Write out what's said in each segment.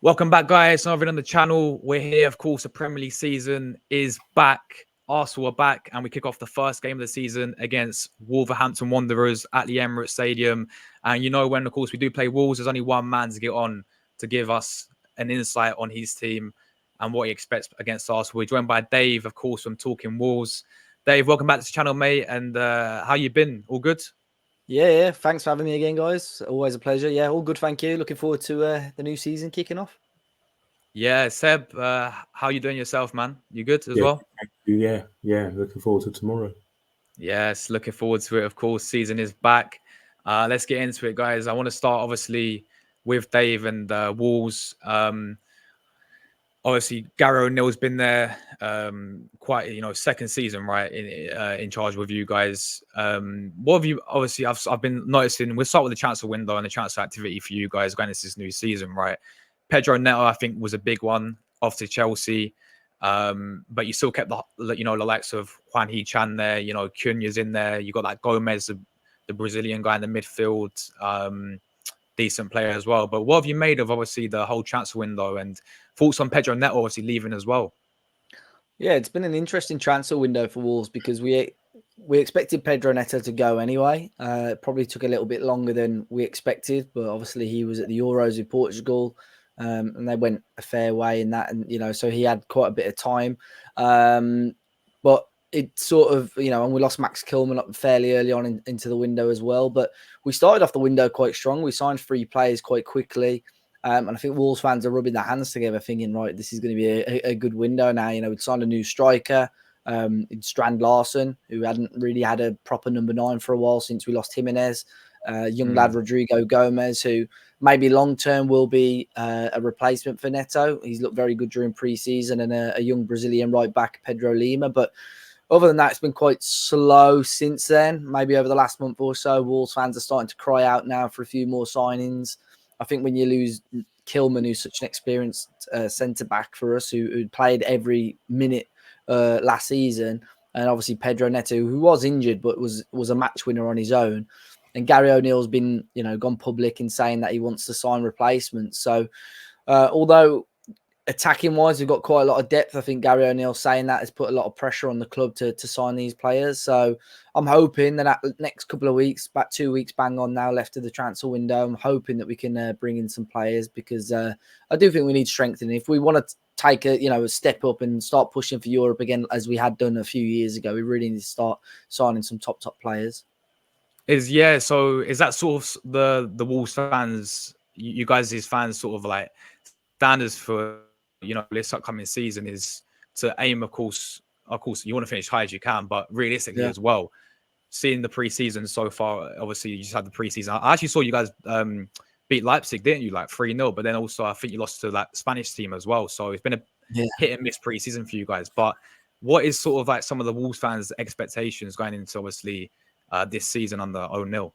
Welcome back, guys. Another on the channel. We're here, of course. The Premier League season is back. Arsenal are back, and we kick off the first game of the season against Wolverhampton Wanderers at the Emirates Stadium. And when, of course, we do play Wolves, there's only one man to get on to give us an insight on his team and what he expects against Arsenal. We're joined by Dave, of course, from Talking Wolves. Dave, welcome back to the channel, mate. And how you been? All good? Yeah. Thanks for having me again, guys. Always a pleasure. Yeah, all good. Thank you. Looking forward to the new season kicking off. Yeah, Seb, how you doing yourself, man? You good as Yeah, well? thank you. Yeah. Looking forward to tomorrow. Yes, looking forward to it. Of course, season is back. Let's get into it, guys. I want to start, obviously, with Dave and Wolves. Obviously, Gary O'Neill's been there quite, second season, right, in charge with you guys. What have you? Obviously, I've been noticing. We'll start with the transfer window and the transfer activity for you guys going into this new season, right? Pedro Neto, I think, was a big one off to Chelsea. But you still kept the likes of Juan He-Chan there. Cunha's in there. You got that Gomez, the Brazilian guy in the midfield. Decent player as well. But what have you made of obviously the whole transfer window and thoughts on Pedro Neto obviously leaving as well? Yeah, it's been an interesting transfer window for Wolves because we expected Pedro Neto to go anyway. It probably took a little bit longer than we expected, but obviously he was at the Euros in Portugal. And they went a fair way in that, and so he had quite a bit of time. But it sort of, and we lost Max Kilman up fairly early on into the window as well. But we started off the window quite strong. We signed 3 players quite quickly. And I think Wolves fans are rubbing their hands together thinking, right, this is going to be a good window now. We'd signed a new striker, in Strand Larson, who hadn't really had a proper number 9 for a while since we lost Jimenez. Young lad Rodrigo Gomez, who maybe long-term will be a replacement for Neto. He's looked very good during pre-season, and a young Brazilian right-back, Pedro Lima. But other than that, it's been quite slow since then. Maybe over the last month or so, Wolves fans are starting to cry out now for a few more signings. I think when you lose Kilman, who's such an experienced centre-back for us, who played every minute last season, and obviously Pedro Neto, who was injured but was a match winner on his own, and Gary O'Neill's been gone public in saying that he wants to sign replacements. So although attacking wise we've got quite a lot of depth, I think Gary O'Neill saying that has put a lot of pressure on the club to sign these players. So I'm hoping that next couple of weeks, about 2 weeks bang on now left of the transfer window, I'm hoping that we can bring in some players, because I do think we need strengthening. If we want to take a step up and start pushing for Europe again, as we had done a few years ago, we really need to start signing some top players. So is that sort of the Wolves fans, you guys as fans, sort of like standards for this upcoming season is to aim, of course you want to finish high as you can, but realistically as well, seeing the preseason so far, obviously you just had the preseason. I actually saw you guys beat Leipzig, didn't you, like 3-0, but then also I think you lost to that Spanish team as well. So it's been a hit and miss preseason for you guys. But what is sort of like some of the Wolves fans' expectations going into obviously this season under O'Neill?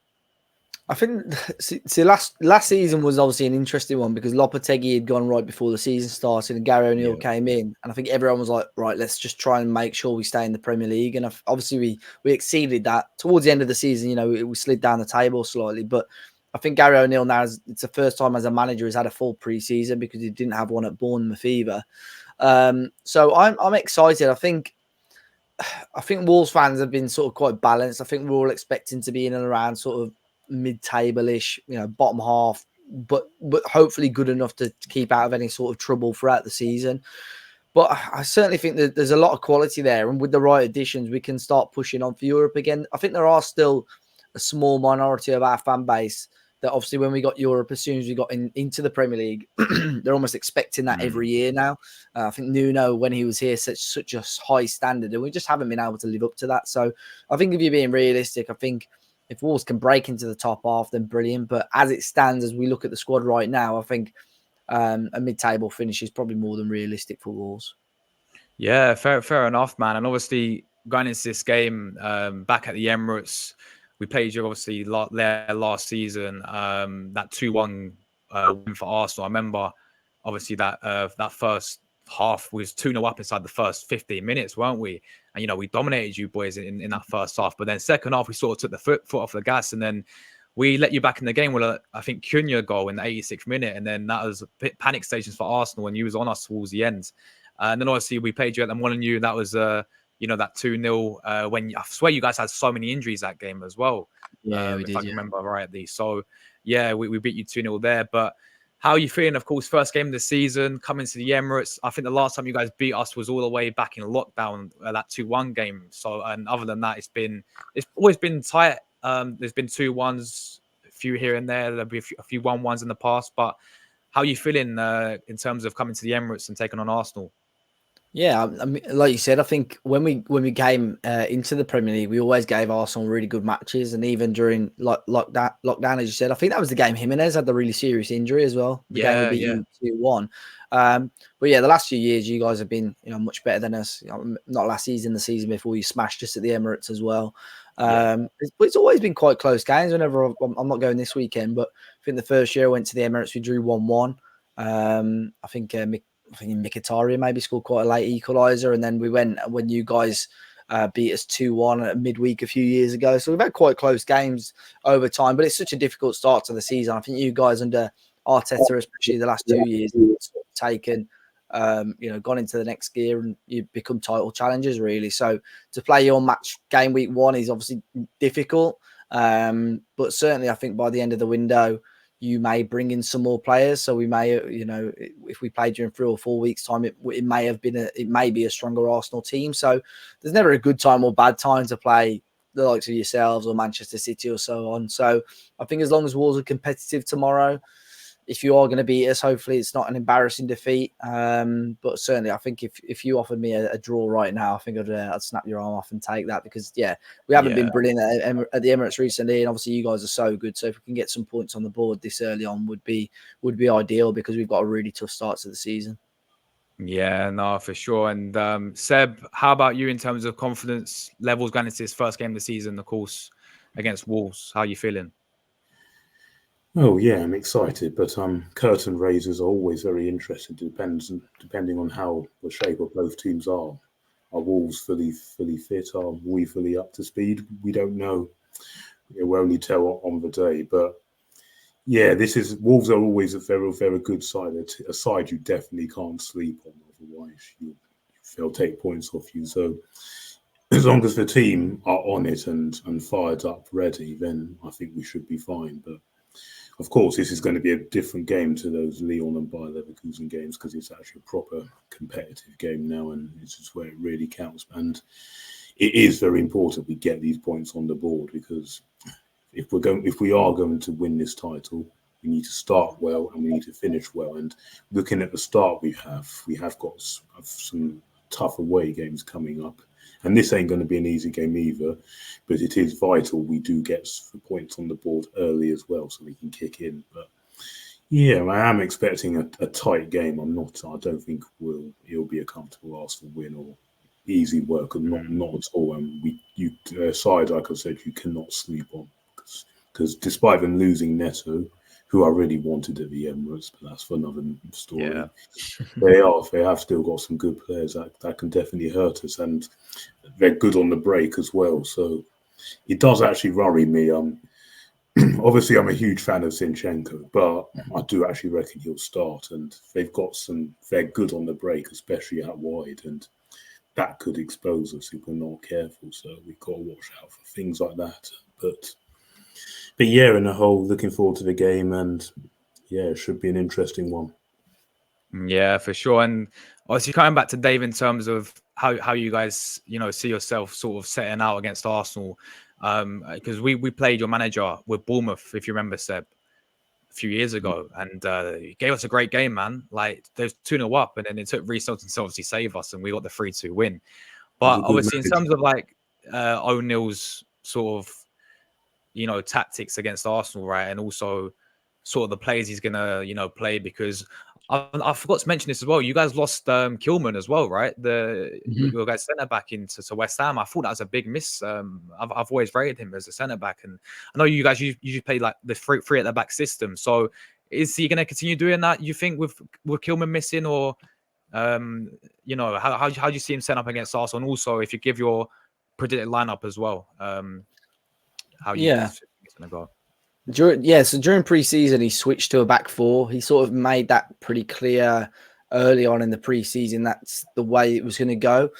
I think last season was obviously an interesting one because Lopetegui had gone right before the season started and Gary O'Neill came in, and I think everyone was like, right, let's just try and make sure we stay in the Premier League. And obviously we exceeded that towards the end of the season. We slid down the table slightly, but I think Gary O'Neill now it's the first time as a manager has had a full pre-season, because he didn't have one at Bournemouth either. So I'm excited. I think Wolves fans have been sort of quite balanced. I think we're all expecting to be in and around sort of mid-table-ish, bottom half, but hopefully good enough to keep out of any sort of trouble throughout the season. But I certainly think that there's a lot of quality there, and with the right additions, we can start pushing on for Europe again. I think there are still a small minority of our fan base that obviously when we got Europe, as soon as we got into the Premier League, they're almost expecting that every year now. I think Nuno, when he was here, set such a high standard, and we just haven't been able to live up to that. So I think if you're being realistic, I think if Wolves can break into the top half, then brilliant. But as it stands, as we look at the squad right now, I think a mid-table finish is probably more than realistic for Wolves. Yeah, fair enough, man. And obviously going into this game back at the Emirates, we played you obviously there last season. That 2-1 win for Arsenal. I remember obviously that first half was 2-0 up inside the first 15 minutes, weren't we? And we dominated you boys in that first half. But then second half, we sort of took the foot off the gas, and then we let you back in the game with I think Cunha goal in the 86th minute, and then that was a bit panic stations for Arsenal, and you was on us towards the end. And then obviously we played you at the Molineux. That was that 2-0 when I swear you guys had so many injuries that game as well. Yeah, we did. If I can remember rightly. So yeah, we beat you 2-0 there. But how are you feeling? Of course, first game of the season, coming to the Emirates. I think the last time you guys beat us was all the way back in lockdown, that 2-1 game. So, and other than that, it's always been tight. There's been 2-1s, a few here and there. There'll be a few 1-1s in the past. But how are you feeling in terms of coming to the Emirates and taking on Arsenal? Yeah, I mean, like you said, I think when we came into the Premier League, we always gave Arsenal really good matches, and even during lockdown, as you said, I think that was the game Jimenez had the really serious injury as well. The game we beat you 2-1. But yeah, the last few years, you guys have been much better than us. Not last season, the season before, you smashed us at the Emirates as well. But it's always been quite close games. Whenever I'm not going this weekend, but I think the first year I went to the Emirates, we drew 1-1. I think Mkhitaryan maybe scored quite a late equaliser, and then we went when you guys beat us 2-1 at midweek a few years ago. So we've had quite close games over time, but it's such a difficult start to the season. I think you guys under Arteta, especially the last 2 years, taken gone into the next gear and you become title challengers really. So to play your match game week 1 is obviously difficult, but certainly I think by the end of the window you may bring in some more players. So we may, if we played during 3 or 4 weeks' time, it may be a stronger Arsenal team. So there's never a good time or bad time to play the likes of yourselves or Manchester City or so on. So I think as long as Wolves are competitive tomorrow, if you are going to beat us, hopefully it's not an embarrassing defeat. But certainly, I think if you offered me a draw right now, I think I'd snap your arm off and take that, because we haven't been brilliant at the Emirates recently, and obviously you guys are so good. So if we can get some points on the board this early on, would be ideal, because we've got a really tough start to the season. Yeah, no, for sure. And Seb, how about you in terms of confidence levels going into this first game of the season, of course, against Wolves? How are you feeling? Oh yeah, I'm excited, but curtain raisers are always very interesting. Depending on how the shape of both teams are. Are Wolves fully fit? Are we fully up to speed? We don't know. We'll only tell on the day. But yeah, Wolves are always a very, very good side. A side you definitely can't sleep on, otherwise they'll take points off you. So as long as the team are on it and fired up, ready, then I think we should be fine. But of course, this is going to be a different game to those Lyon and Bayer Leverkusen games, because it's actually a proper competitive game now, and this is where it really counts. And it is very important we get these points on the board, because if we are going to win this title, we need to start well and we need to finish well. And looking at the start we have got some tough away games coming up. And this ain't going to be an easy game either, but it is vital we do get the points on the board early as well, so we can kick in. But yeah, I am expecting a tight game. I don't think it'll be a comfortable Arsenal win or easy work, and not at all. And side, like I said, you cannot sleep on, because despite them losing Neto, who I really wanted at the Emirates, but that's for another story. Yeah. They have still got some good players that can definitely hurt us, and they're good on the break as well. So it does actually worry me. Obviously, I'm a huge fan of Zinchenko, but I do actually reckon he'll start, and they're good on the break, especially out wide, and that could expose us if we're not careful. So we've got to watch out for things like that. But yeah, in the whole, looking forward to the game, and yeah, it should be an interesting one. Yeah, for sure. And obviously coming back to Dave in terms of how you guys, see yourself sort of setting out against Arsenal, because we played your manager with Bournemouth, if you remember, Seb, a few years ago, and he gave us a great game, man. Like, there's 2-0 up, and then it took Reece Nelson to obviously save us, and we got the 3-2 win. But obviously, in terms of like O'Neill's sort of tactics against Arsenal, right, and also sort of the players he's gonna play, because I forgot to mention this as well. You guys lost Kilman as well, right? Your guys centre back into West Ham. I thought that was a big miss. I've always rated him as a centre back, and I know you guys usually play like the three at the back system. So is he going to continue doing that, you think, with Kilman missing, or how do you see him set up against Arsenal? And also, if you give your predicted lineup as well, how you think it's going to go? During pre-season, he switched to a back four. He sort of made that pretty clear early on in the pre-season. That's the way it was going to go.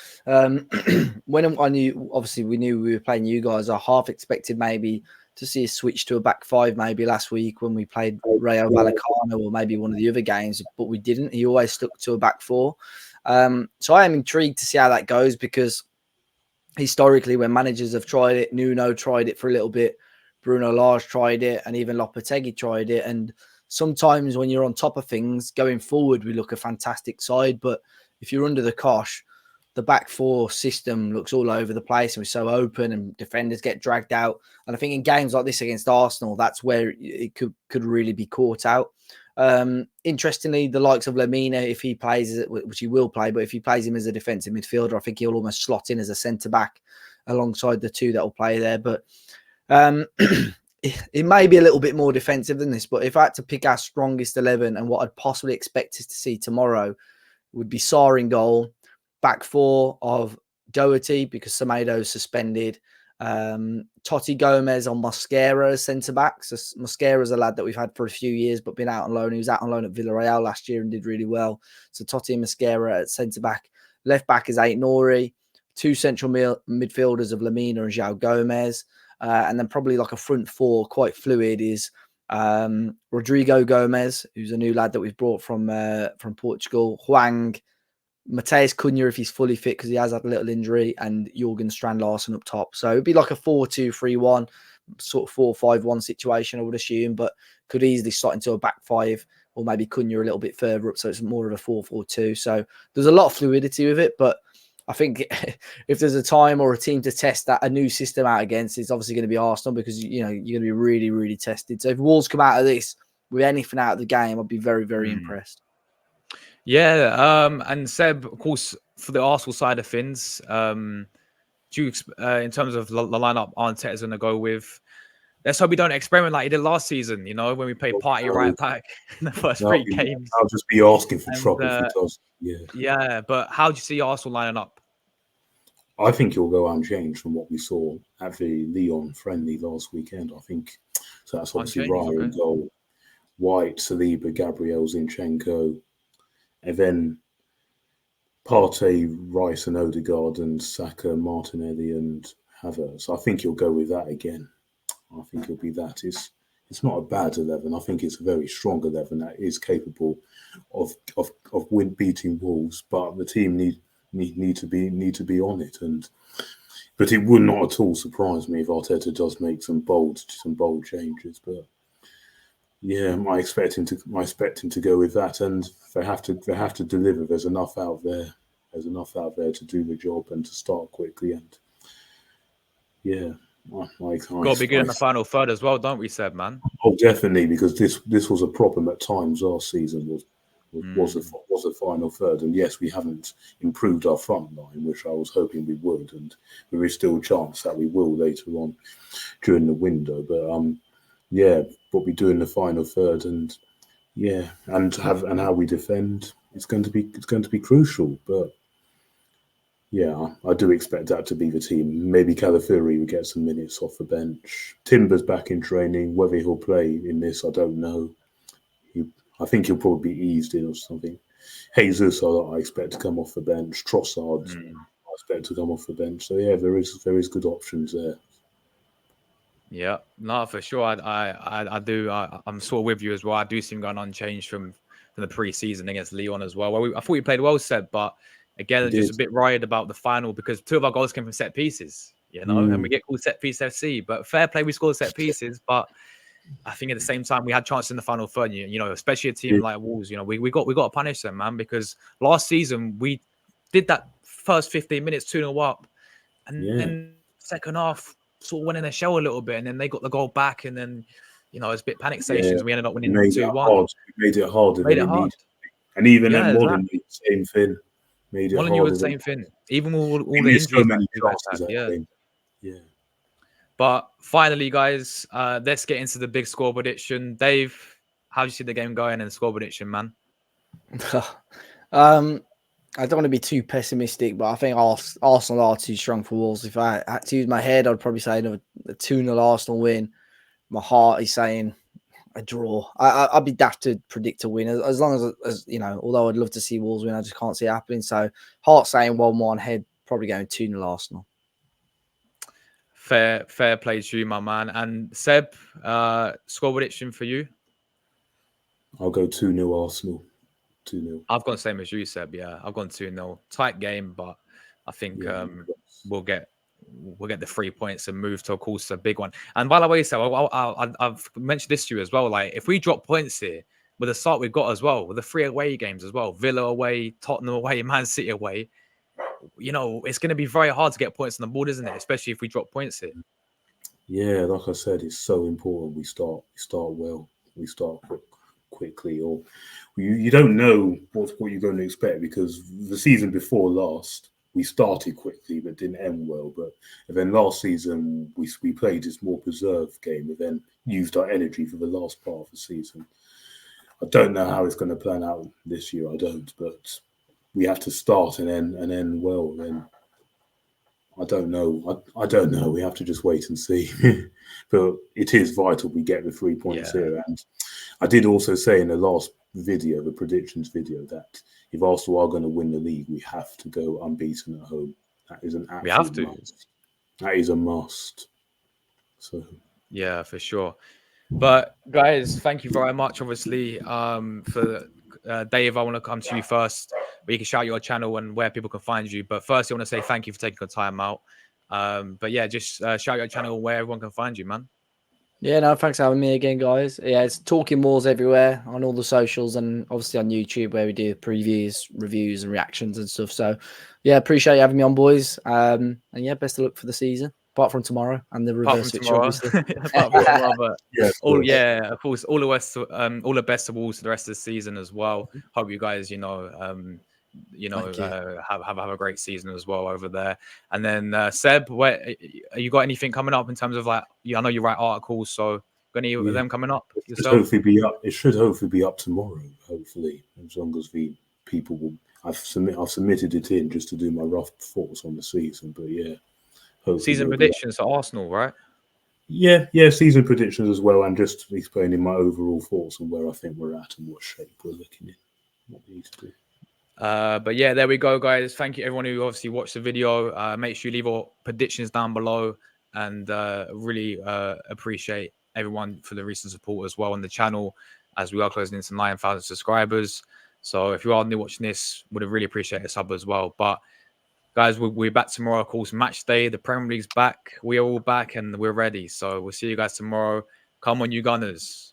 When I knew, obviously, we knew we were playing you guys. I half expected maybe to see a switch to a back five maybe last week when we played Rayo Vallecano or maybe one of the other games, but we didn't. He always stuck to a back four. So I am intrigued to see how that goes because historically, when managers have tried it, Nuno tried it for a little bit, Bruno Lage tried it, and even Lopetegui tried it. And sometimes when you're on top of things, going forward, we look a fantastic side. But if you're under the cosh, the back four system looks all over the place and we're so open and defenders get dragged out. And I think in games like this against Arsenal, that's where it could really be caught out. Interestingly, the likes of Lemina, if he plays, which he will play, but if he plays him as a defensive midfielder, I think he'll almost slot in as a centre back alongside the two that will play there. But it may be a little bit more defensive than this. But if I had to pick our strongest 11 and what I'd possibly expect us to see tomorrow would be Sarr in goal, back four of Doherty because Semedo's suspended. Totti Gomez on Mosquera as centre back. So Mosquera's a lad that we've had for a few years, but been out on loan. He was out on loan at Villarreal last year and did really well. So Totti and Mosquera at centre back. Left back is Aït-Nouri. Two central midfielders of Lemina and João Gomez. And then probably like a front four, quite fluid, is Rodrigo Gomez, who's a new lad that we've brought from Portugal. Hwang, Mateus Cunha if he's fully fit because he has had a little injury, and Jorgen Strand Larsen up top. So it'd be like a 4-2-3-1, sort of 4-5-1 situation, I would assume, but could easily slot into a back five or maybe Cunha a little bit further up. So it's more of a 4-4-2. So there's a lot of fluidity with it, but I think if there's a time or a team to test that a new system out against, it's obviously going to be Arsenal because, you know, you're going to be really, really tested. So if Wolves come out of this with anything out of the game, I'd be very, very impressed. Yeah, and Seb, of course, for the Arsenal side of things, do you, in terms of the lineup Arteta's going to go with, let's hope we don't experiment like he did last season, you know, when we played Partey right back in the first three games. I'll just be asking for trouble if it does. Yeah, but how do you see Arsenal lining up? I think he'll go unchanged from what we saw at the Lyon friendly last weekend. I think so. That's obviously Raya in goal, White, Saliba, Gabriel, Zinchenko, and then Partey, Rice, and Odegaard, and Saka, Martinelli, and Havertz. I think he'll go with that again. I think it'll be that. It's not a bad 11. I think it's a very strong 11 that is capable of beating Wolves, but the team need to be on it. But it would not at all surprise me if Arteta does make some bold changes. But yeah, I expect him to go with that, and they have to deliver. There's enough out there. There's enough out there to do the job and to start quickly. And yeah, got to be good in the final third as well, don't we, Seb, man? Oh, definitely, because this was a problem at times last season. Was the final third, and yes, we haven't improved our front line, which I was hoping we would, and there is still a chance that we will later on during the window. But yeah, what we do in the final third, and yeah, and how we defend, it's going to be crucial. But yeah, I do expect that to be the team. Maybe Calafiori will get some minutes off the bench. Timber's back in training. Whether he'll play in this, I don't know. I think he'll probably be eased in or something. Jesus, I expect to come off the bench. Trossard, I expect to come off the bench. So yeah, there is good options there. Yeah, no, for sure. I do. I'm sort of with you as well. I do see him going unchanged from the pre-season against Lyon as well. I thought we played well, Seb, but again, just a bit worried about the final because two of our goals came from set pieces, you know, and we get called set piece FC. But fair play, we scored set pieces, but I think at the same time we had chances in the final third. You know, especially a team like Wolves. You know, we got to punish them, man, because last season we did that first 15 minutes 2-0 up, and then second half sort of went in their shell a little bit, and then they got the goal back, and then you know it's a bit panic stations. We ended up winning 2-1. Made it harder than it needed, and even at Molyneux, the same thing. Made it Molyneux was the same thing, even all the injuries. So many chances, yeah. But finally, guys, let's get into the big score prediction. Dave, how do you see the game going and score prediction, man? I don't want to be too pessimistic, but I think Arsenal are too strong for Wolves. If I had to use my head, I'd probably say a 2-0 Arsenal win. my heart is saying a draw. I'd be daft to predict a win as long as you know. Although I'd love to see Wolves win, I just can't see it happening. So heart saying 1-1, head probably going 2-0 Arsenal. Fair play to you, my man. And Seb, score prediction for you? I'll go 2-0 Arsenal. 2-0. I've gone the same as you, Seb. Yeah, I've gone 2-0. Tight game, but I think we'll get the 3 points and move to, of course, a big one. And by the way, Seb, I've mentioned this to you as well. Like, if we drop points here with the start we've got as well, with the 3 away games as well, Villa away, Tottenham away, Man City away, you know, it's going to be very hard to get points on the board, isn't it? Especially if we drop points here. Yeah, like I said, it's so important we start well. We start quickly, or you don't know what you're going to expect, because the season before last we started quickly but didn't end well. But then last season we played this more preserved game and then used our energy for the last part of the season. I don't know how it's going to plan out this year. I don't, but we have to start and end well. And I don't know. I don't know. We have to just wait and see. But it is vital we get the 3 points here. And I did also say in the last video, the predictions video, that if Arsenal are going to win the league, we have to go unbeaten at home. That is an absolute must. That is a must. So yeah, for sure. But guys, thank you very much. Obviously, for Dave, I want to come to you first, but you can shout your channel and where people can find you. But first, I want to say thank you for taking the time out. But yeah, just shout your channel where everyone can find you, man. Yeah, no, thanks for having me again, guys. Yeah, it's Talking Wolves everywhere on all the socials and obviously on YouTube, where we do previews, reviews, and reactions and stuff. So, yeah, appreciate you having me on, boys. And yeah, best of luck for the season, apart from tomorrow and the reverse switch, obviously. Of course, all the best to Wolves for the rest of the season as well. Hope you guys, have a great season as well over there. And then Seb, you got anything coming up in terms of, like, I know you write articles, so got any of them coming up yourself? It should hopefully be up tomorrow. Hopefully, as long as people will. I've submitted it in just to do my rough thoughts on the season. But yeah, season predictions for Arsenal, right? Yeah, season predictions as well, and just explaining my overall thoughts on where I think we're at and what shape we're looking in, what we need to do. But yeah, there we go, guys. Thank you everyone who obviously watched the video. Make sure you leave your predictions down below, and really appreciate everyone for the recent support as well on the channel, as we are closing into 9,000 subscribers. So if you are new watching this, would have really appreciate a sub as well. But guys, we're back tomorrow, of course, match day. The Premier League's back. We are all back and we're ready. So we'll see you guys tomorrow. Come on, you Gunners.